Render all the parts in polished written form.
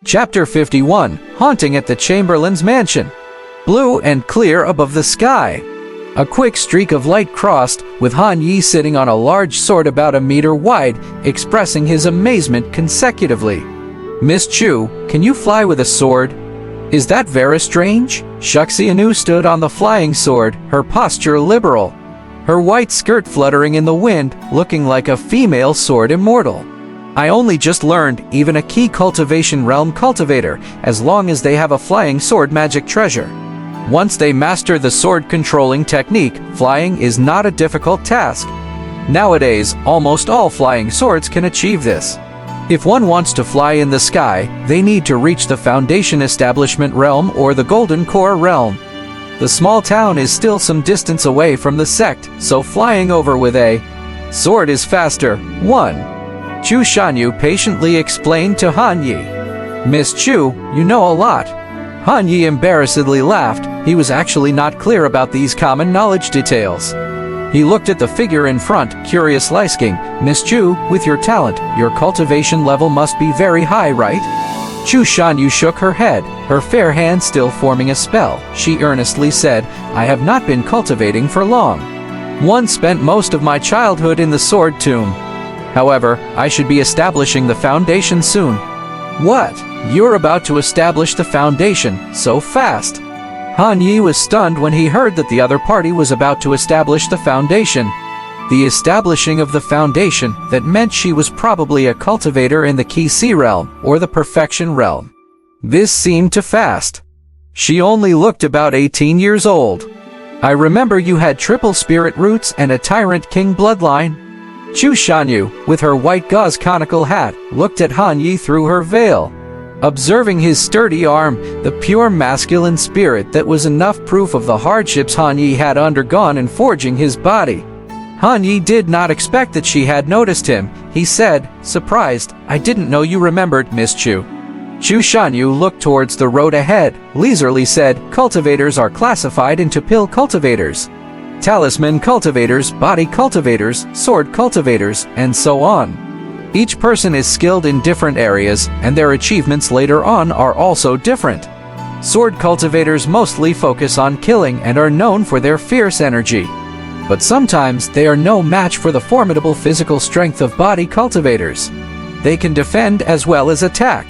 Chapter 51, Haunting at the Chamberlain's Mansion. Blue and clear above the sky. A quick streak of light crossed, with Han Yi sitting on a large sword about a meter wide, expressing his amazement consecutively. "Miss Chu, can you fly with a sword? Is that very strange?" Wuxia stood on the flying sword, her posture liberal. Her white skirt fluttering in the wind, looking like a female sword immortal. "I only just learned, even a key cultivation realm cultivator, as long as they have a flying sword magic treasure. Once they master the sword controlling technique, flying is not a difficult task. Nowadays, almost all flying swords can achieve this. If one wants to fly in the sky, they need to reach the Foundation Establishment realm or the Golden Core realm. The small town is still some distance away from the sect, so flying over with a sword is faster." 1. Chu Shanyu patiently explained to Han Yi. "Miss Chu, you know a lot." Han Yi embarrassedly laughed. He was actually not clear about these common knowledge details. He looked at the figure in front, curious asking, "Miss Chu, with your talent, your cultivation level must be very high, right?" Chu Shanyu shook her head, her fair hand still forming a spell. She earnestly said, "I have not been cultivating for long. One spent most of my childhood in the sword tomb. However, I should be establishing the foundation soon." "What? You're about to establish the foundation, so fast?" Han Yi was stunned when he heard that the other party was about to establish the foundation. The establishing of the foundation, that meant she was probably a cultivator in the Key C realm, or the Perfection realm. This seemed too fast. She only looked about 18 years old. "I remember you had triple spirit roots and a tyrant king bloodline." Chu Shanyu, with her white gauze conical hat, looked at Han Yi through her veil. Observing his sturdy arm, the pure masculine spirit that was enough proof of the hardships Han Yi had undergone in forging his body. Han Yi did not expect that she had noticed him. He said, surprised, "I didn't know you remembered, Miss Chu." Chu Shanyu looked towards the road ahead, leisurely said, "Cultivators are classified into pill cultivators, talisman cultivators, body cultivators, sword cultivators, and so on. Each person is skilled in different areas, and their achievements later on are also different. Sword cultivators mostly focus on killing and are known for their fierce energy. But sometimes they are no match for the formidable physical strength of body cultivators. They can defend as well as attack.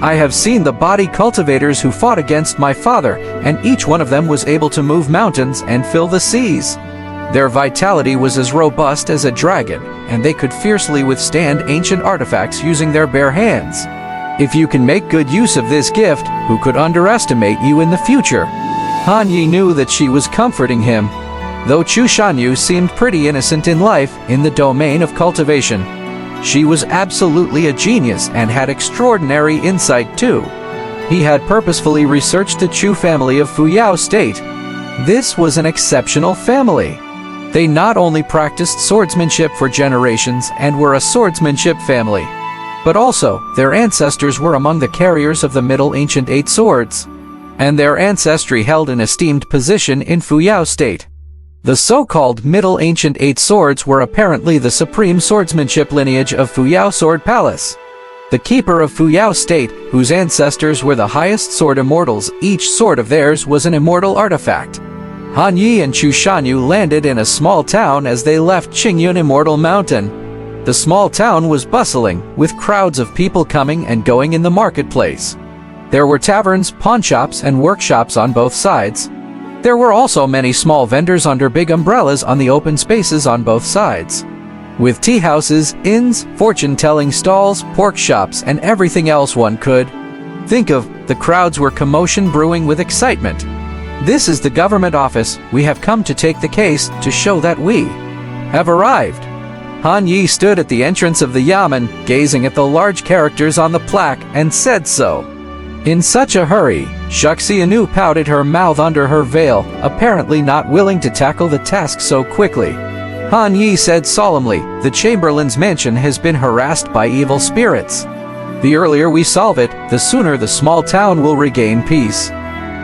I have seen the body cultivators who fought against my father, and each one of them was able to move mountains and fill the seas. Their vitality was as robust as a dragon, and they could fiercely withstand ancient artifacts using their bare hands. If you can make good use of this gift, who could underestimate you in the future?" Han Yi knew that she was comforting him. Though Chu Shanyu seemed pretty innocent in life, in the domain of cultivation, she was absolutely a genius and had extraordinary insight too. He had purposefully researched the Chu family of Fuyao State. This was an exceptional family. They not only practiced swordsmanship for generations and were a swordsmanship family, but also their ancestors were among the carriers of the Middle Ancient Eight Swords, and their ancestry held an esteemed position in Fuyao State. The so-called Middle Ancient Eight Swords were apparently the supreme swordsmanship lineage of Fuyao Sword Palace. The keeper of Fuyao State, whose ancestors were the highest sword immortals, each sword of theirs was an immortal artifact. Han Yi and Chu Shanyu landed in a small town as they left Qingyun Immortal Mountain. The small town was bustling, with crowds of people coming and going in the marketplace. There were taverns, pawnshops, and workshops on both sides. There were also many small vendors under big umbrellas on the open spaces on both sides, with tea houses, inns, fortune-telling stalls, pork shops, and everything else one could think of. The crowds were commotion brewing with excitement. "This is the government office. We have come to take the case to show that we have arrived." Han Yi stood at the entrance of the yamen, gazing at the large characters on the plaque, and said so. In such a hurry, Wuxia pouted her mouth under her veil, apparently not willing to tackle the task so quickly. Han Yi said solemnly, "The Chamberlain's mansion has been harassed by evil spirits. The earlier we solve it, the sooner the small town will regain peace."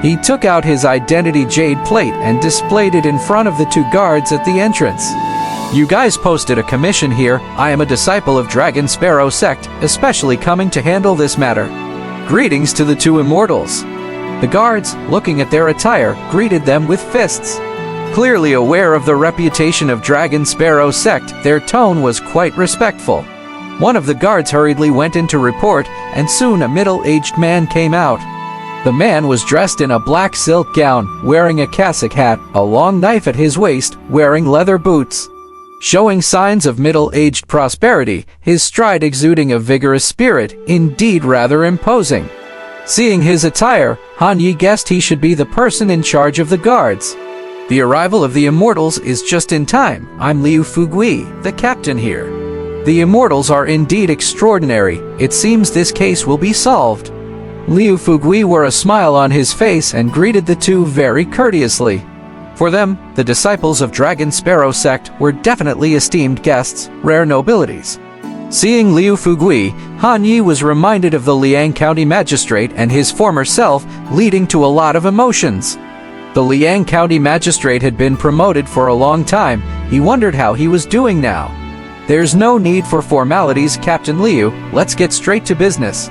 He took out his identity jade plate and displayed it in front of the two guards at the entrance. "You guys posted a commission here. I am a disciple of Dragon Sparrow sect, especially coming to handle this matter. Greetings to the two immortals. The guards, looking at their attire, greeted them with fists. Clearly aware of the reputation of Dragon Sparrow sect, their tone was quite respectful. One of the guards hurriedly went in to report, and soon a middle-aged man came out. The man was dressed in a black silk gown, wearing a cassock hat, a long knife at his waist, wearing leather boots. Showing signs of middle-aged prosperity, his stride exuding a vigorous spirit, indeed rather imposing. Seeing his attire, Han Yi guessed he should be the person in charge of the guards. The arrival of the immortals is just in time. I'm Liu Fugui, the captain here. The immortals are indeed extraordinary. It seems this case will be solved. Liu Fugui wore a smile on his face and greeted the two very courteously. For them, the disciples of Dragon Sparrow sect were definitely esteemed guests, rare nobilities. Seeing Liu Fugui, Han Yi was reminded of the Liang County magistrate and his former self, leading to a lot of emotions. The Liang County magistrate had been promoted for a long time. He wondered how he was doing now. There's no need for formalities, Captain Liu. Let's get straight to business.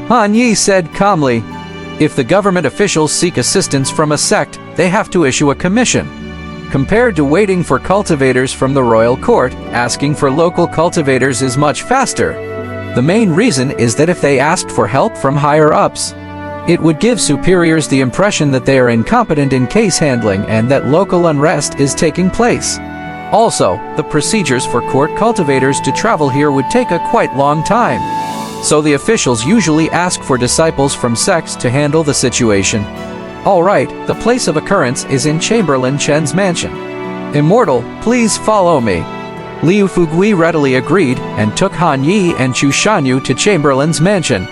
Han Yi said calmly. If the government officials seek assistance from a sect, they have to issue a commission. Compared to waiting for cultivators from the royal court, asking for local cultivators is much faster. The main reason is that if they asked for help from higher-ups, it would give superiors the impression that they are incompetent in case handling and that local unrest is taking place. Also, the procedures for court cultivators to travel here would take a quite long time. So the officials usually ask for disciples from sects to handle the situation. All right, the place of occurrence is in Chamberlain Chen's mansion. Immortal, please follow me. Liu Fugui readily agreed and took Han Yi and Chu Shanyu to Chamberlain's mansion.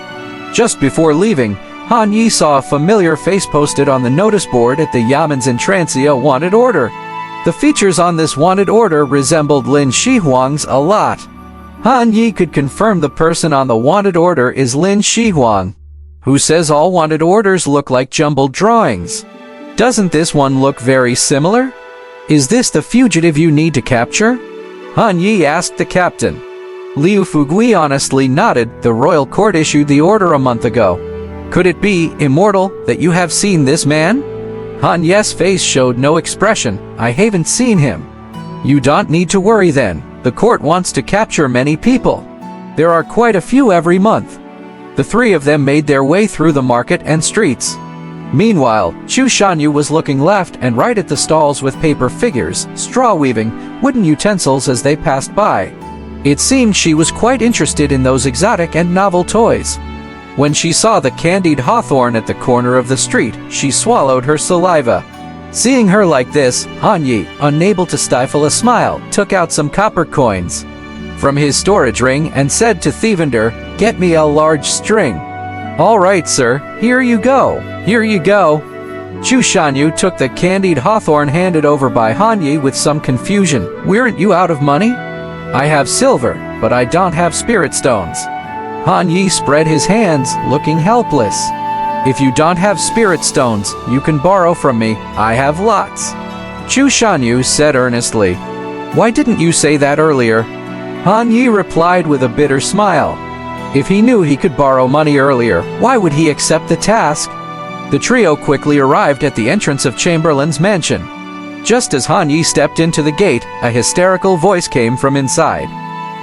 Just before leaving, Han Yi saw a familiar face posted on the notice board at the Yaman's Entrancia wanted order. The features on this wanted order resembled Lin Shihuang's a lot. Han Yi could confirm the person on the wanted order is Lin Shihuang, who says all wanted orders look like jumbled drawings. Doesn't this one look very similar? Is this the fugitive you need to capture? Han Yi asked the captain. Liu Fugui honestly nodded. The royal court issued the order a month ago. Could it be, Immortal, that you have seen this man? Han Yi's face showed no expression. I haven't seen him. You don't need to worry then. The court wants to capture many people. There are quite a few every month. The three of them made their way through the market and streets. Meanwhile, Chu Shanyu was looking left and right at the stalls with paper figures, straw weaving, wooden utensils as they passed by. It seemed she was quite interested in those exotic and novel toys. When she saw the candied hawthorn at the corner of the street, she swallowed her saliva. Seeing her like this, Han Yi, unable to stifle a smile, took out some copper coins from his storage ring and said to Thievender, "Get me a large string." "All right, sir. Here you go. Here you go." Chu Shanyu took the candied hawthorn handed over by Han Yi with some confusion. "Weren't you out of money?" "I have silver, but I don't have spirit stones." Han Yi spread his hands, looking helpless. "If you don't have spirit stones, you can borrow from me. I have lots." Chu Shanyu said earnestly. "Why didn't you say that earlier?" Han Yi replied with a bitter smile. If he knew he could borrow money earlier, why would he accept the task? The trio quickly arrived at the entrance of Chamberlain's mansion. Just as Han Yi stepped into the gate, a hysterical voice came from inside.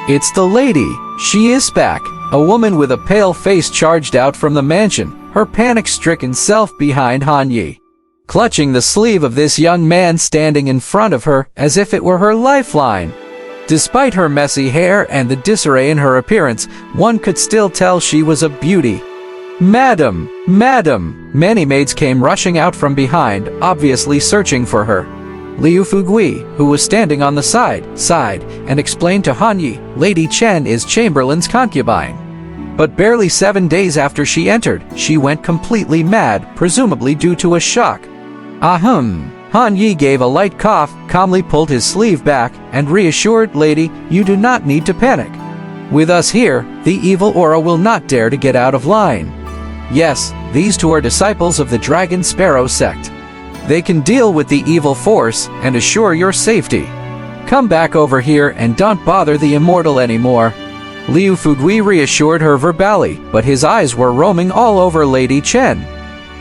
"It's the lady. She is back." A woman with a pale face charged out from the mansion, her panic-stricken self behind Han Yi, clutching the sleeve of this young man standing in front of her as if it were her lifeline. Despite her messy hair and the disarray in her appearance, one could still tell she was a beauty. "Madam! Madam!" Many maids came rushing out from behind, obviously searching for her. Liu Fugui, who was standing on the side, sighed and explained to Han Yi, "Lady Chen is Chamberlain's concubine." But barely 7 days after she entered, she went completely mad, presumably due to a shock. "Ahem." Han Yi gave a light cough, calmly pulled his sleeve back, and reassured, "Lady, you do not need to panic. With us here, the evil aura will not dare to get out of line. Yes, these two are disciples of the Dragon Sparrow sect. They can deal with the evil force and assure your safety. Come back over here and don't bother the Immortal anymore." Liu Fugui reassured her verbally, but his eyes were roaming all over Lady Chen.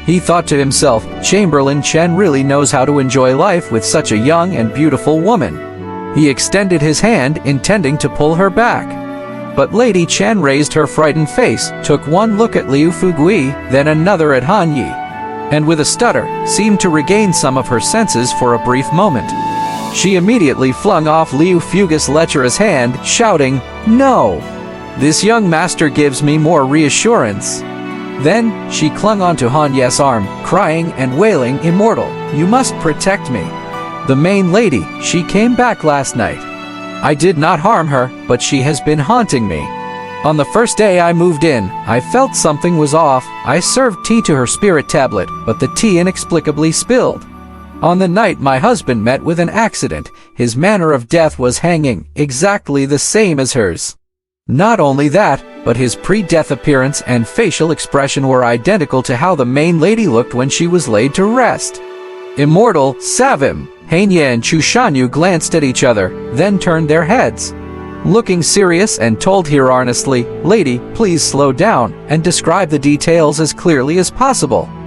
He thought to himself, Chamberlain Chen really knows how to enjoy life with such a young and beautiful woman. He extended his hand, intending to pull her back. But Lady Chen raised her frightened face, took one look at Liu Fugui, then another at Han Yi, and with a stutter, seemed to regain some of her senses for a brief moment. She immediately flung off Liu Fugui's lecherous hand, shouting, "No! This young master gives me more reassurance." Then, she clung onto Han Ye's arm, crying and wailing, "Immortal, you must protect me. The main lady, she came back last night. I did not harm her, but she has been haunting me. On the first day I moved in, I felt something was off. I served tea to her spirit tablet, but the tea inexplicably spilled. On the night my husband met with an accident, his manner of death was hanging, exactly the same as hers. Not only that, but his pre-death appearance and facial expression were identical to how the main lady looked when she was laid to rest. Immortal, Savim!" Hanya and Chu Shanyu glanced at each other, then turned their heads. Looking serious and told her earnestly, "Lady, please slow down and describe the details as clearly as possible."